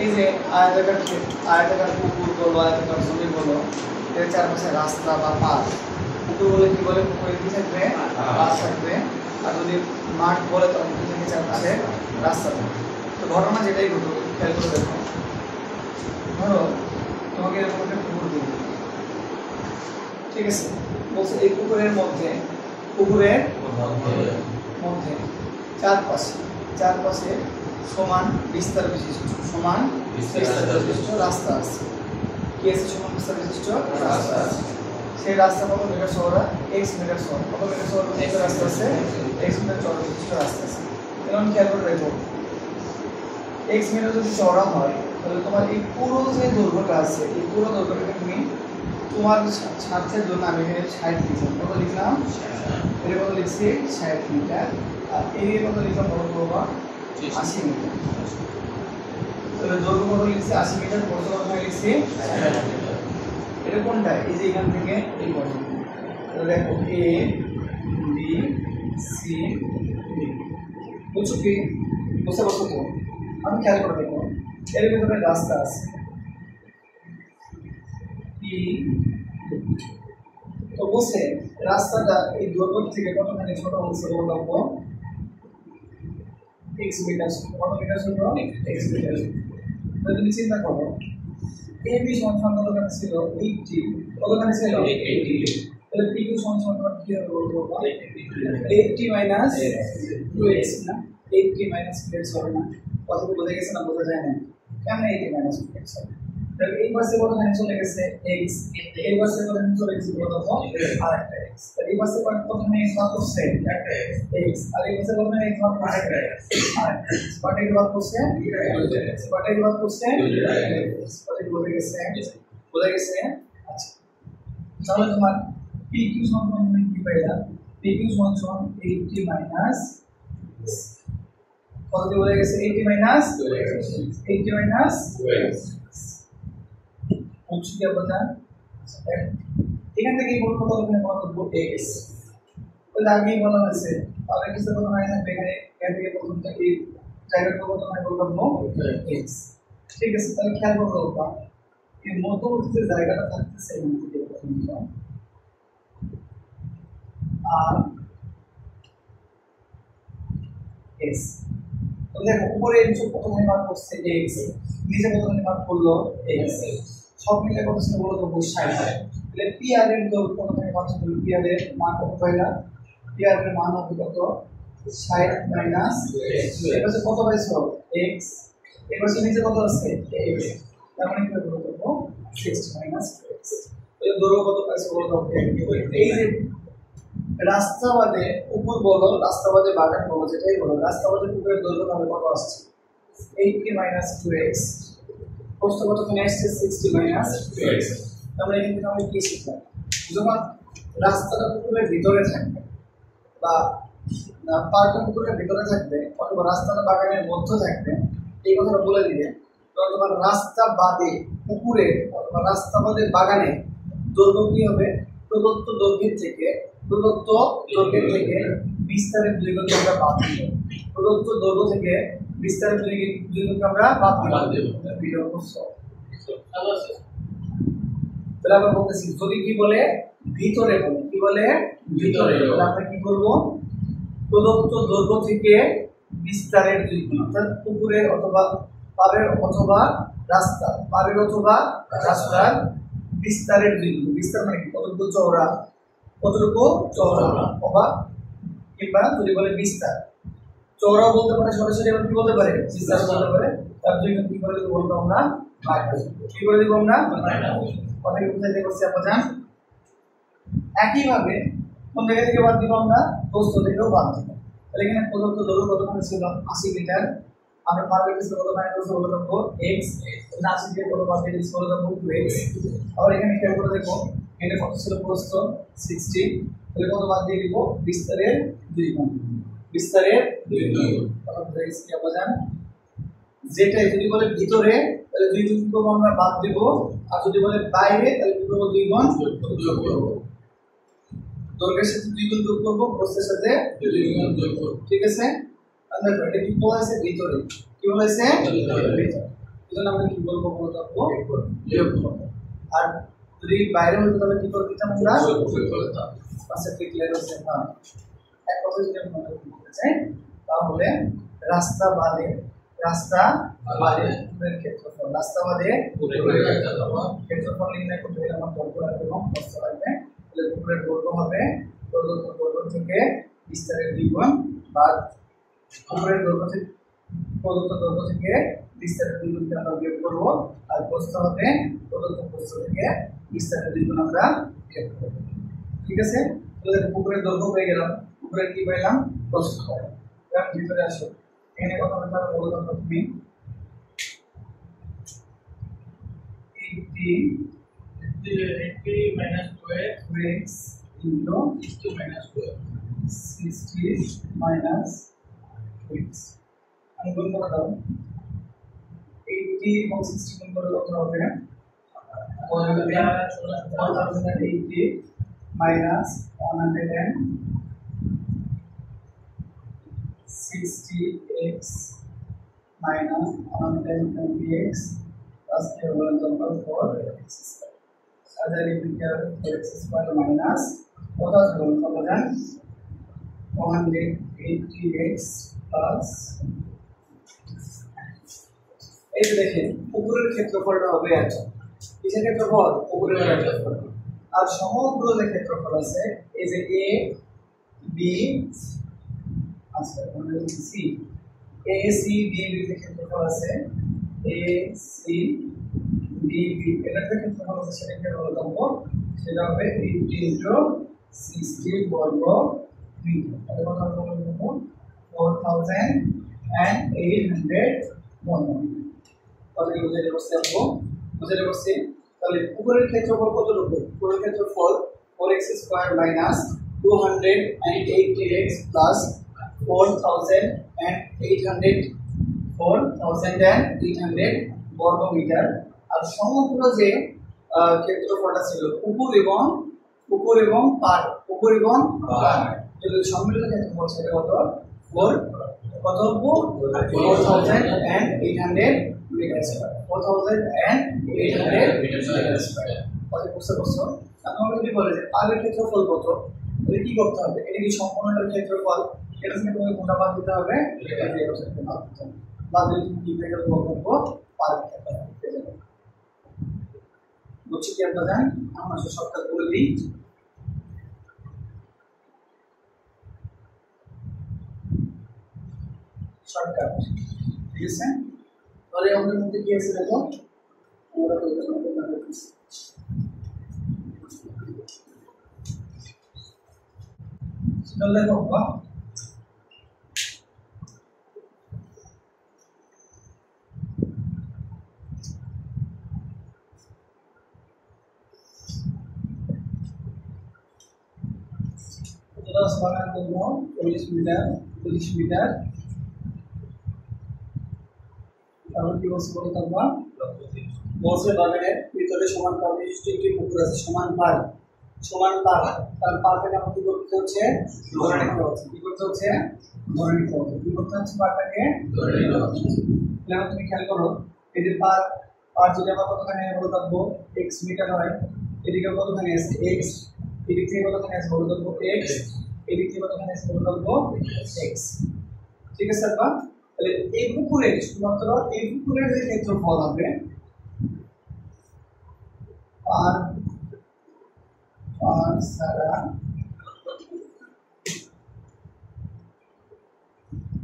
এই যে আয়তাকার পুকুর বলো, আয়তাকার জমি বলো, এর চারপাশে রাস্তা বা পাস। পুকুর বলে কি বলে? পুকুরে কি থাকবে? পাস থাকবে। আর যদি মাঠ বলে তখন কি থাকবে? চারপাশে রাস্তা থাকবে। তো ঘটনা যেটাই ঘটুক খেয়াল করে দেখো। ধরো তোমাকে এরকম একটা পুকুর দিল, ঠিক আছে? বলছে এই পুকুরের মধ্যে চারপাশে সমান বিস্তার বিশিষ্ট রাস্তা আছে। কি আছে? সমান বিস্তার বিশিষ্ট রাস্তা আছে। সেই রাস্তা কত মিটার চওড়া? x মিটার চওড়া। কত মিটার চওড়া বিশিষ্ট রাস্তা আছে? x মিটার চওড়া বিশিষ্ট রাস্তা আছে। এখন খেয়াল করে দেখো, x মিটার যদি চওড়া হয় তাহলে তোমার এই পুরো যে দৈর্ঘ্যটা আছে, এই পুরো দৈর্ঘ্যটাকে তুমি তোমার স্বার্থের জন্য আমি এখানে 60 লিখলাম। কত লিখলাম? এর কত লিখছি? 60 মিটার। আর এর কত লিখলাম? বড় বড় 80 মিটার। তাহলে দৈর্ঘ্য কত লিখছি? 80 মিটার। প্রস্থ কত লিখছি? 60 মিটার। এটা কোনটা? এই যে এখান থেকে এই পর্যন্ত। তাহলে দেখো a b c d। বুঝছো কি? বুঝতে পারছো তো? আমি খেয়াল করে দেখো, এর ভিতরে রাস্তা আছে কি, তো বসে রাস্তাটা এই দৈর্ঘ্য থেকে কতখানি ছোট হচ্ছে বলবো? x metre. কত মিটার ছোট? x metre. তাহলে তুমি চিন্তা করো AB সমান কতখানি ছিল? 80। কতখানি ছিল? 80। তাহলে PQ সমান কি হবে বলবো? 80 মাইনাস 2x না? 80 মাইনাস 2x হবে না? কত বোঝা গেছে না? বোঝা যায় না? কেন 80 মাইনাস 2x হবে? তাহলে এই পাশে কতখানি চলে গেছে? x। এই পাশে কতখানি চলে গেছে বলতো? আরেকটা x। তাহলে এই পাশে কতখানি ভাগ করছে? একটা x। আর এই পাশে কতখানি ভাগ করছে? আরেকটা x। বাট এই ভাগ করছে? x। বাট এই ভাগ করছে? x। কত বোঝা গেছে? বোঝা গেছে? আচ্ছা, তাহলে তোমার PQ সমান কি পাইলা? PQ সমান 80 মাইনাস কত বোঝা গেছে? 80 মাইনাস 2x। বুঝছো কি আপনারা? এখান থেকে বলবো কতখানি মনে করবো? x। তাহলে আগে বলা হয়েছে তাহলে কিছু কত হয় না? এখানে এখান থেকে প্রথম থেকে জায়গাটা কত হয় বলবো? x। ঠিক আছে, তাহলে খেয়াল করবো বাবা, এই মধ্যবর্তী যে জায়গাটা থাকতেছে এখান থেকে পর্যন্ত আর x। তো দেখো উপরে এই কতখানি মান করছে? x। নিচে কতখানি মান করলো? x। সব মিলে কত ছিল বলো তো? 60। তাহলে PR এর দৈর্ঘ্য কতখানি মান ছিল? PR এর মান কত পাইলা? PR এর মান হবে কত? 60 মাইনাস এর পাশে কত পাইছো? x। এর পাশে নিচে কত আছে? x। তার মানে কি হবে? 60 মাইনাস x। তাহলে দৈর্ঘ্য কত পাইছো বলো তো? এই যে রাস্তাবাদে পুকুর বলো, রাস্তাবাদে বাগান বলো, যেটাই বলো, রাস্তাবাদে পুকুরের দৈর্ঘ্য হবে কত আসছে? 80 মাইনাস 2x। প্রস্থ কতখানি আসছে? 60 মাইনাস 2x। তাহলে এখান থেকে আমরা কি শিখলাম? যখন রাস্তাটা পুকুরের ভিতরে থাকবে বা পার্কটা পুকুরের ভিতরে থাকবে অথবা রাস্তাটা বাগানের মধ্যে থাকবে, এই কথাটা বলে দিলে তোমার রাস্তা বাদে পুকুরে অথবা রাস্তা বাদে বাগানে দৈর্ঘ্য কি হবে? প্রদত্ত দৈর্ঘ্যের থেকে বিস্তারের দৈর্ঘ্যকে আমরা বাদ দিব। প্রদত্ত দৈর্ঘ্য থেকে বিস্তারের দৈর্ঘ্যকে আমরা বাদ দিব। ভিডিও করছো তাহলে আমরা বলতেছি যদি কি বলে? ভিতরে বলে। কি বলে? ভিতরে। তাহলে আমরা কি করব? প্রদত্ত দৈর্ঘ্য থেকে বিস্তারের দৈর্ঘ্য, অর্থাৎ পুকুরের অথবা পাড়ের অথবা রাস্তার বিস্তারের দৈর্ঘ্য। বিস্তার মানে কি? কতটুকু চওড়া অথবা কিংবা যদি বলে বিস্তার, চওড়া বলতে পারে, সরাসরি আবার কি বলতে পারে? বিস্তার বলতে পারে। তার জন্য কি করে দেব বলতো আমরা? কি করে দেব আমরা? কথা কি বুঝাইতে পারছি আপনারা? একইভাবে কোন জায়গা থেকে বাদ দিব আমরা? প্রস্থ থেকেও বাদ দিব। তাহলে এখানে প্রদত্ত দৈর্ঘ্য কতখানি ছিল? 80 মিটার। আমরা পারবে কিছু কত মানে করতে বলবো x। 80 থেকে কত বাদ দিলে বলে দেব 2x। আবার এখানে খেয়াল করে দেখো এটা কত ছিল? প্রস্থ 60। তাহলে কত বাদ দিয়ে দিব? বিস্তারের 2 গুণ। বিস্তারের 2 গুণ তাহলে x কি আপনারা জানেন? যেটা যদি বলে ভিতরে তাহলে 2 গুণ করব আমরা, বাদ দেব। আর যদি বলে বাইরে তাহলে কি করব? 2 গুণ যোগ করব। দৈর্ঘ্যের সাথে 2 গুণ যোগ করব, প্রস্থের সাথে 2 গুণ যোগ করব। ঠিক আছে? আমরা এটা কি বলা আছে? ভিতরে। কি বলা আছে? ভিতরে। এজন্য আমরা কি বলবো বলতে যোগফল। আর যদি বাইরে হতো তাহলে কি করে দিতাম আমরা পাশে ক্লিয়ার হচ্ছে না। এক কথা যদি আমরা বলতে চাই তাহলে রাস্তা বাদে পুরের ক্ষেত্রফল, রাস্তা বাদে পুরের ক্ষেত্রফল নির্ণয় করতে গেলে আমার দৈর্ঘ্য লাগবে এবং প্রস্থ লাগবে। তাহলে পুরের দৈর্ঘ্য হবে প্রদত্ত দৈর্ঘ্য থেকে বিস্তারের দ্বিগুণ, বা পুরের দৈর্ঘ্য থেকে প্রদত্ত দৈর্ঘ্য থেকে বিস্তারের দ্বিগুণকে আমরা বিয়োগ করব, আর প্রস্থ হবে প্রদত্ত প্রস্থ থেকে বিস্তারের দ্বিগুণ আমরা বিয়োগ করব। ঠিক আছে, তাহলে পুকুরের দৈর্ঘ্য পেয়ে গেলাম, পুকুরের কি পেলাম, প্রস্থ পেলাম। এবার ভিতরে আসো, এখানে কথা বলতে হবে বলতো প্রথমে 80 minus 12 into 60 minus 12 আমি গুণ করে দাও। 80 এবং 60 গুণ করে কত হবে? 180 minus 160x minus 120x plus the number 4x square. Other indicator x square minus what is the number? 180x plus এই যে দেখেন পুকুরের ক্ষেত্রফলটা হবে এত, কিসের ক্ষেত্রফল? পুকুরের ক্ষেত্রফল। আর সমগ্র যে ক্ষেত্রফল আছে এই যে a b আছে মানে C, a c b b এর ক্ষেত্রফল আছে, a c b b এর ক্ষেত্রফল আছে, সেটাকে বলা হবে, সেটা হবে 80 into 60 বর্গ মিটার। তাহলে কত বলবো? 4800 বর্গ মিটার। তাহলে বুঝাতে পারছি। তাহলে পুকুরের ক্ষেত্রফল কতটুকু? পুকুরের ক্ষেত্রফল 4x square minus 280x plus 4800 বর্গ মিটার। আর সমগ্র যে ক্ষেত্রফলটা ছিল পুকুর এবং পাড়, যদি সম্মিলিত ক্ষেত্রফল সেটা কত? 4800 মিটার স্কয়ার, 4800 মিটার স্কয়ার। কত বুঝতে পারছো? এখন আমরা যদি বলি যে পাড়ের ক্ষেত্রফল কত, তাহলে কি করতে হবে? এটা কি সম্পূর্ণটার ক্ষেত্রফল, এটা থেকে তোমাকে কোনটা বাদ দিতে হবে? এটা দিয়ে বাদ দিলে তুমি কি পেয়ে যাবে? বলবো পাড়ের ক্ষেত্রফল পেয়ে যাবে। বুঝছি কি আপনারা? আমরা সবটা বলে দিই। শর্টকাট, ঠিক আছে? তাহলে আমাদের মধ্যে কি আছে দেখো, আমরা তো সেটা দেখো বা এটা সমান করব 40 মিটার তাহলে কি বলতে পারবো? বলছে বাগানের ভিতরে সমান পার বিশিষ্ট একটি পুকুর আছে, সমান পার, তার পারটাকে আমাকে কি করতে হচ্ছে? ধরে নিতে হচ্ছে। কি করতে হচ্ছে? পারটাকে ধরে নিতে হচ্ছে। তাহলে তুমি খেয়াল করো, এই যে পার যদি আমরা কতখানি বলে থাকবো x মিটার হয়, এদিকে কতখানি আছে x, এদিক থেকে কতখানি আছে বলে থাকবো x, এদিক থেকে কতখানি আছে বলে থাকবো x। ঠিক আছে বা? তাহলে এই পুকুরে শুধুমাত্র এই পুকুরের যে ক্ষেত্রফল হবে আর সারা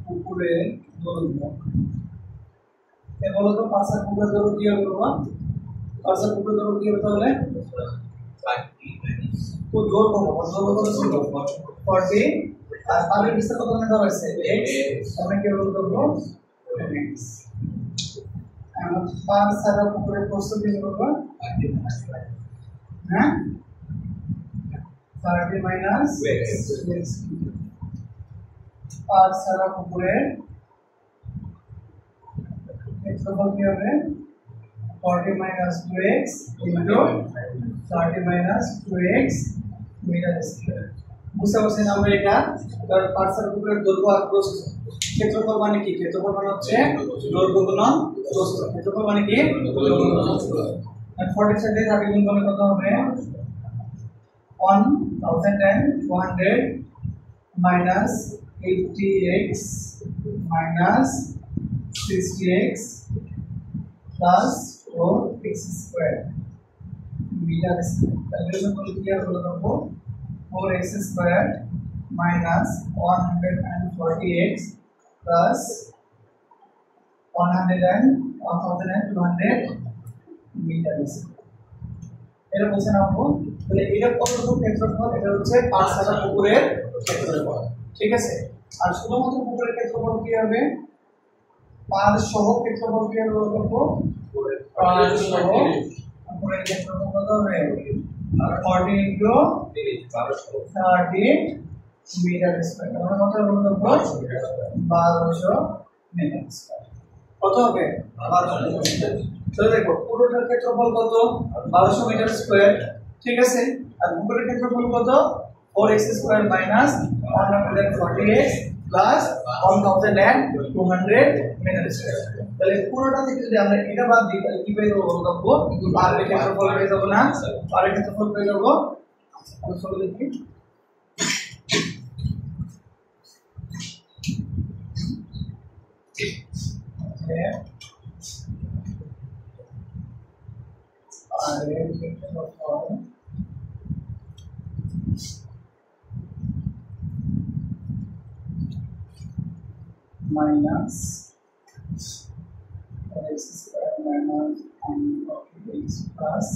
পুকুরের দৈর্ঘ্য, এ বলো তো পাঁচের পুকুরের দৈর্ঘ্য কি হবে? পাঁচের পুকুরের দৈর্ঘ্য কি হবে? তাহলে তো দৈর্ঘ্য কত ছিল? 40 আর পারের বিস্তার কত মানে দেওয়া হয়েছে x, আমরা কি বলবো x। এখন পার সারা পুকুরের প্রস্থ কি বলবো? হ্যাঁ 30 মাইনাস x। পার সারা পুকুরের ক্ষেত্রফল কি হবে? 40 minus 2x into 30 minus 2x metre square. বুঝতে পারছেন আমরা এটা? কারণ পার্সার পুকুরের দৈর্ঘ্য আর প্রস্থ ক্ষেত্রফল মানে কি? ক্ষেত্রফল মানে হচ্ছে দৈর্ঘ্য গুণন প্রস্থ। ক্ষেত্রফল মানে কি? দৈর্ঘ্য গুণন প্রস্থ। 40 সাথে 30 গুণ করলে কত হবে? 1200 minus 80x minus 60x plus 4x square meter square. Calculation করলে কি আর হলো দেখো 4x square minus 140x plus 1200 meter square. এটা বলছে না আপু, তাহলে এটা কতটুকু ক্ষেত্রফল? এটা হচ্ছে 5,000 পুকুরের ক্ষেত্রফল, ঠিক আছে। আর শুধুমাত্র পুকুরের ক্ষেত্রফল কি হবে? 5 সহ ক্ষেত্রফল কি হবে বলবো? 5 সহ পুকুরের ক্ষেত্রফল কত হবে? 40 into 30 মিটার স্কয়ার। আমরা কত বলবো? 1200 মিটার স্কয়ার। কত হবে? 1200 মিটার। তাহলে দেখো পুরোটার ক্ষেত্রফল কত? 1200 মিটার স্কয়ার, ঠিক আছে। আর পুকুরের ক্ষেত্রফল কত? 4x square minus 140x plus 1200 metre square. তাহলে পুরোটা থেকে যদি আমরা এটা বাদ দিই তাহলে কি পেয়ে যাবো বলবো? পারের ক্ষেত্রফল পেয়ে যাবো না? পারের ক্ষেত্রফল পেয়ে যাবো। আমি চলো দেখি পারের ক্ষেত্রফল minus x square minus 140x plus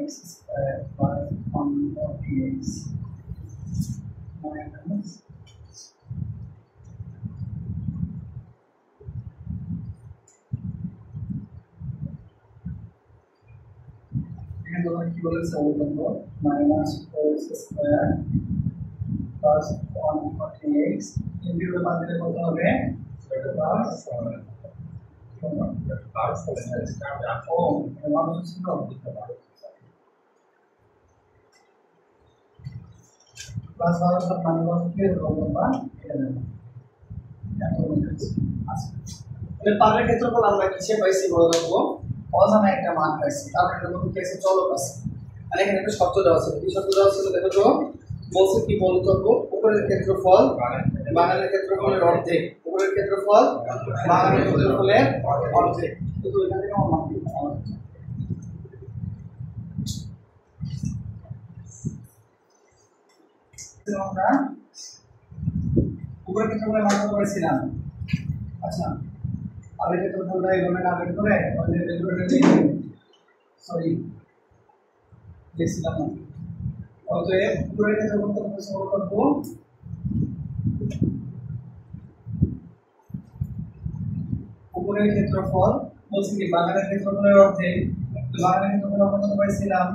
x square plus 140x minus কি বলেছে বলবো minus 4x square plus 140x integral বাদ দিলে কত হবে? প্লাস প্লাস 12 মানে কত কি হবে বা এটা তাহলে পারের ক্ষেত্রফল আমরা কিসে পাইছি বলে দেবো? অজানা একটা মান পাইছি, কারণ এটা মধ্যে কেসে চলক আছে। আর এখানে একটা শর্ত দেওয়া আছে। কি শর্ত দেওয়া ছিল দেখো তো? বলছে কি বলতো? উপরের ক্ষেত্রফল বাগানের ক্ষেত্রফলের অর্ধেক। উপরের ক্ষেত্রফল বাগানের ক্ষেত্রফলের অর্ধেক। কিন্তু এখানে কেমন মান দিতে হবে? আমরা উপরের ক্ষেত্রফলের মান কত করেছিলাম? আচ্ছা আগে ক্ষেত্রফলটা এইভাবে না বের করে আমাদের ক্ষেত্রফলটা সরি দেখছিলাম না। অতএব উপরের ক্ষেত্রফল কত সমান করব? উপরের ক্ষেত্রফল বলছি কি বাগানের ক্ষেত্রফলের অর্ধেক। বাগানের ক্ষেত্রফল আমরা কত পাইছিলাম?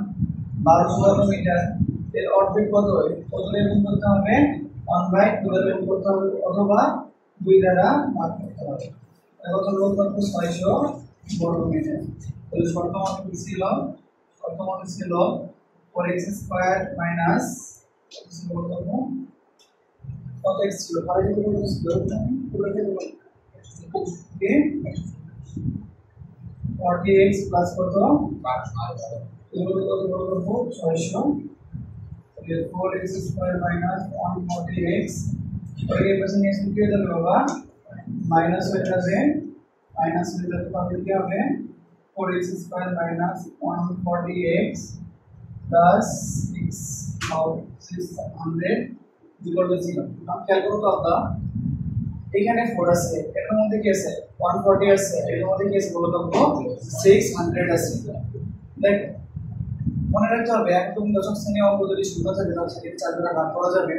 1200 মিটার। এর অর্ধেক কত? কত দিয়ে গুণ করতে হবে? 1/2 দ্বারা গুণ করতে হবে অথবা 2 দ্বারা ভাগ করতে হবে। কত গুণ করতে? 600 বর্গ মিটার। তাহলে শর্ত মান কি ছিল? শর্ত মান ছিল 4x স্কয়ার মাইনাস কত x ছিল? 5 ছিল পুরো ক্ষেত্রফল 40x প্লাস কত? এগুলো কত বর্গ করব? 600। তাহলে 4x স্কয়ার মাইনাস 140x এর পাশে নিয়ে কি হয়ে যাবে বাবা? মাইনাস হয়ে যাবে। মাইনাস হয়ে যাবে তাহলে কি হবে? 4x square minus 140x plus 600 equal to 0। আমরা খেয়াল করব তো আপনারা এখানে 4 আছে, এর মধ্যে কি আছে? 140 আছে, এর মধ্যে কি আছে বলো তো? 600 আছে। দেখ মনে রাখতে হবে একদম দশক শ্রেণী অঙ্ক যদি শূন্য থাকে তাহলে সেটাকে 4 দ্বারা ভাগ করা যাবে।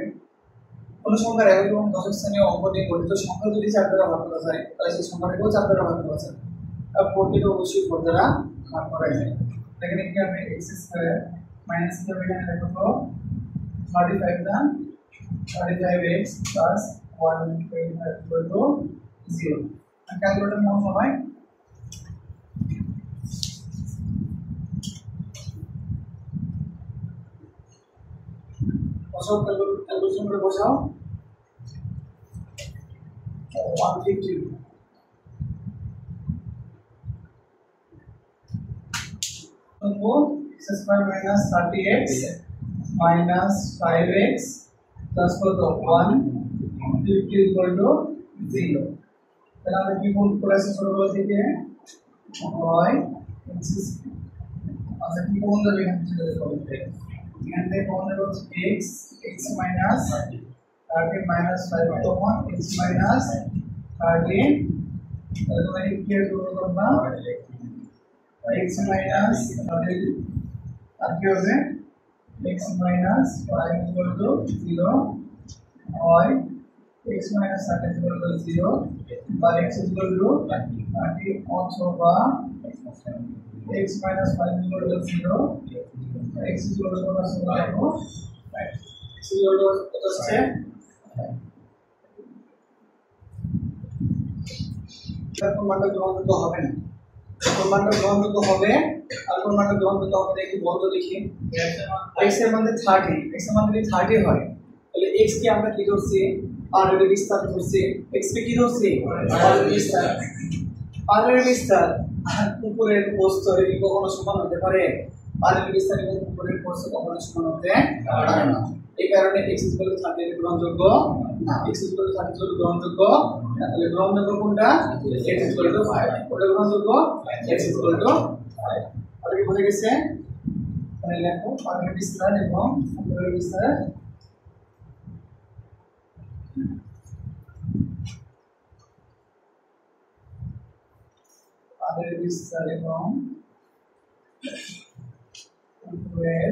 কোন সংখ্যার একদম দশক শ্রেণী অঙ্ক দিয়ে গঠিত সংখ্যা যদি 4 দ্বারা ভাগ করা যায় তাহলে সেই সংখ্যাটাকেও 4 দ্বারা ভাগ করা যায়। আর 4 কে অবশ্যই 4 দ্বারা ভাগ করা যায়। এখানে কি হবে? x স্কয়ার মাইনাস হবে এখানে দেখো তো 35 না 35x plus 125 equal to 0। Calculator নাও সবাই বসাও, ক্যালকুলেশন করে বসাও। 150 x square minus 30x minus 5x plus কত 150 equal to 0। তাহলে আমরা কি করেছি ছোটবেলা থেকে y x আচ্ছা কি কোন দেবে এখান থেকে বলতে এখান থেকে কোন দেবে হচ্ছে x x minus 30 minus 5 তখন x minus 30 তাহলে তোমরা কি করবে তোমরা x minus 30 আর কি হবে x minus 5 equal to 0 y x minus 30 equal to 0 বা x equal to 30 অথবা x minus 5 equal to 0 x equal to কত আছে দেখো x equal to কত আছে কোন মানটা গ্রহণযোগ্য হবে না কোন মানটা গ্রহণযোগ্য হবে আর কোন মানটা গ্রহণযোগ্য হবে দেখি বলতো দেখি x এর মান 30 x এর মান যদি 30 হয় তাহলে x কে আমরা কি ধরছি r এর বিস্তার ধরছি x কে কি ধরছি r এর বিস্তার r এর বিস্তার উপরের প্রস্থের কি কখনো সমান হতে পারে r এর বিস্তার এবং উপরের প্রস্থ কখনো সমান হতে পারে না এই কারণে x 30 এর গ্রহণযোগ্য না x 30 এর গ্রহণযোগ্য না তাহলে গ্রহণযোগ্য কোনটা x 5 কোনটা গ্রহণযোগ্য x 5 আর কি বুঝে গেছে তাহলে লেখো r এর বিস্তার এবং উপরের বিস্তার r এর বিস্তার এবং উপরের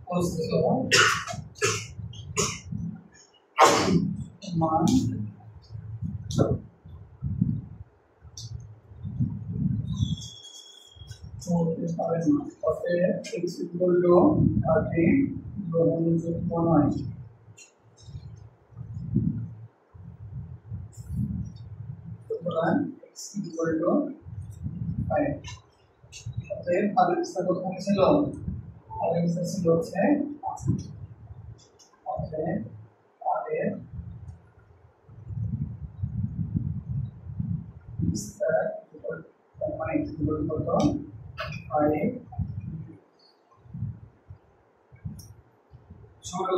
প্রস্থ মান হতে পারে না অতএব x equal to 30 গ্রহণযোগ্য নয় সুতরাং x equal to 5 অতএব r এর বিস্তার কত ছিল r এর বিস্তার ছিল হচ্ছে অতএব r এর বিস্তার মানে x equal to কত 5 ছোট